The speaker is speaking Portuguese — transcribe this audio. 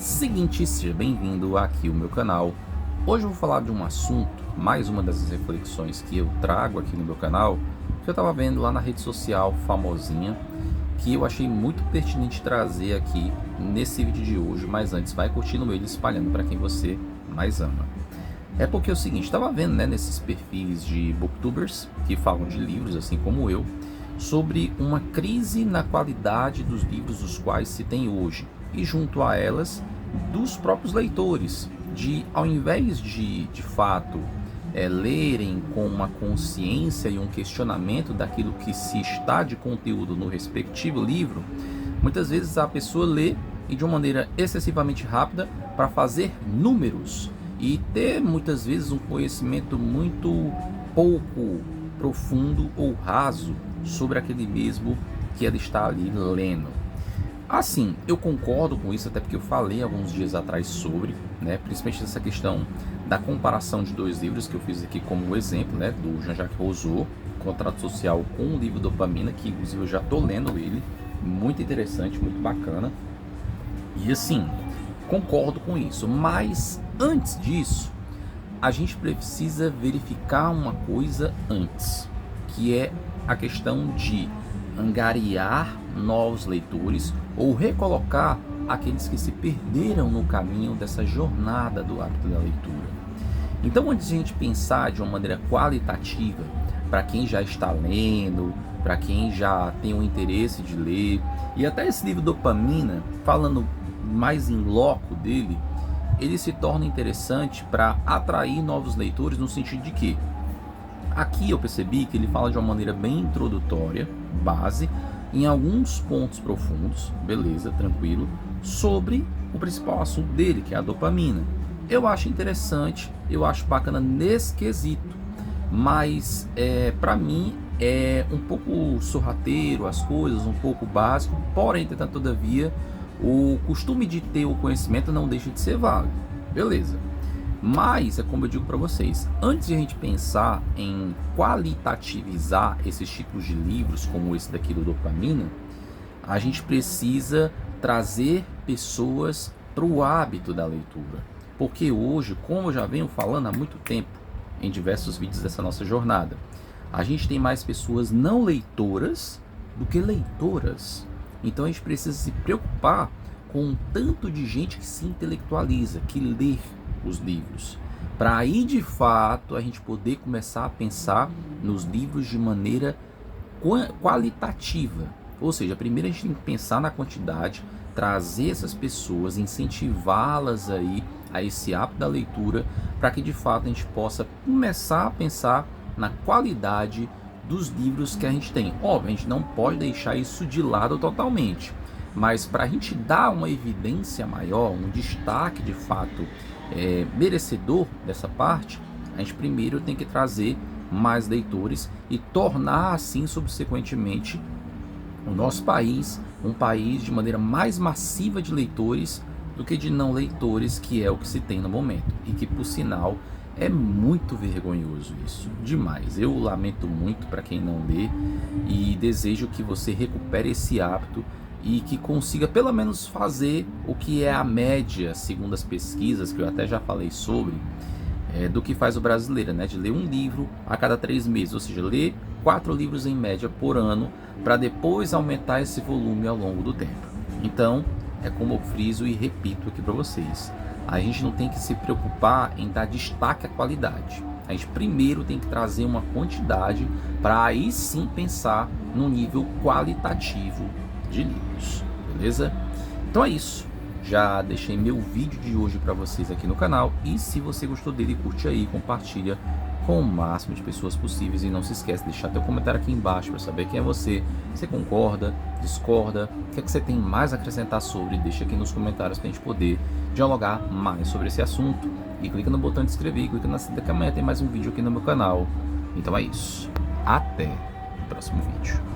Seguinte, seja bem-vindo aqui ao meu canal. Hoje eu vou falar de um assunto, mais uma das reflexões que eu trago aqui no meu canal, que eu estava vendo lá na rede social famosinha, que eu achei muito pertinente trazer aqui nesse vídeo de hoje, mas antes vai curtindo ele, espalhando para quem você mais ama. É porque é o seguinte, estava vendo nesses perfis de booktubers que falam de livros, assim como eu, sobre uma crise na qualidade dos livros os quais se tem hoje, e junto a elas, dos próprios leitores, de ao invés de fato lerem com uma consciência e um questionamento daquilo que se está de conteúdo no respectivo livro, muitas vezes a pessoa lê e de uma maneira excessivamente rápida para fazer números e ter muitas vezes um conhecimento muito pouco profundo ou raso sobre aquele mesmo que ela está ali lendo. Assim, eu concordo com isso, até porque eu falei alguns dias atrás sobre, principalmente essa questão da comparação de dois livros que eu fiz aqui como exemplo, do Jean-Jacques Rousseau, Contrato Social, com o livro Dopamina, que inclusive eu já estou lendo ele, muito interessante, muito bacana. E assim, concordo com isso, mas antes disso, a gente precisa verificar uma coisa antes, que é a questão de angariar novos leitores ou recolocar aqueles que se perderam no caminho dessa jornada do hábito da leitura. Então, antes de a gente pensar de uma maneira qualitativa para quem já está lendo, para quem já tem o interesse de ler, e até esse livro Dopamina, falando mais em loco dele, ele se torna interessante para atrair novos leitores no sentido de que aqui eu percebi que ele fala de uma maneira bem introdutória, base, em alguns pontos profundos, beleza, tranquilo, sobre o principal assunto dele, que é a dopamina. Eu acho interessante, eu acho bacana nesse quesito, mas para mim é um pouco sorrateiro as coisas, um pouco básico, porém, entretanto, todavia, o costume de ter o conhecimento não deixa de ser válido, beleza. Mas, é como eu digo para vocês, antes de a gente pensar em qualitativizar esses tipos de livros, como esse daqui do Dopamina, a gente precisa trazer pessoas para o hábito da leitura. Porque hoje, como eu já venho falando há muito tempo, em diversos vídeos dessa nossa jornada, a gente tem mais pessoas não leitoras do que leitoras. Então a gente precisa se preocupar com um tanto de gente que se intelectualiza, que lê os livros, para aí de fato a gente poder começar a pensar nos livros de maneira qualitativa. Ou seja, primeiro a gente tem que pensar na quantidade, trazer essas pessoas, incentivá-las aí a esse hábito da leitura, para que de fato a gente possa começar a pensar na qualidade dos livros que a gente tem. Óbvio, a gente não pode deixar isso de lado totalmente, mas para a gente dar uma evidência maior, um destaque de fato merecedor dessa parte, a gente primeiro tem que trazer mais leitores e tornar assim subsequentemente o nosso país um país de maneira mais massiva de leitores do que de não leitores, que é o que se tem no momento, e que por sinal é muito vergonhoso isso, demais. Eu lamento muito para quem não lê e desejo que você recupere esse hábito e que consiga pelo menos fazer o que é a média, segundo as pesquisas, que eu até já falei sobre, do que faz o brasileiro, de ler um livro a cada 3 meses, ou seja, ler 4 livros em média por ano, para depois aumentar esse volume ao longo do tempo. Então, é como eu friso e repito aqui para vocês, a gente não tem que se preocupar em dar destaque à qualidade. A gente primeiro tem que trazer uma quantidade para aí sim pensar no nível qualitativo de livros, beleza? Então é isso. Já deixei meu vídeo de hoje para vocês aqui no canal e se você gostou dele, curte aí, compartilha com o máximo de pessoas possíveis e não se esquece de deixar teu comentário aqui embaixo para saber quem é você. Você concorda, discorda, o que é que você tem mais a acrescentar sobre? Deixa aqui nos comentários para a gente poder dialogar mais sobre esse assunto. E clica no botão de inscrever, clica na seta que amanhã tem mais um vídeo aqui no meu canal. Então é isso. Até o próximo vídeo.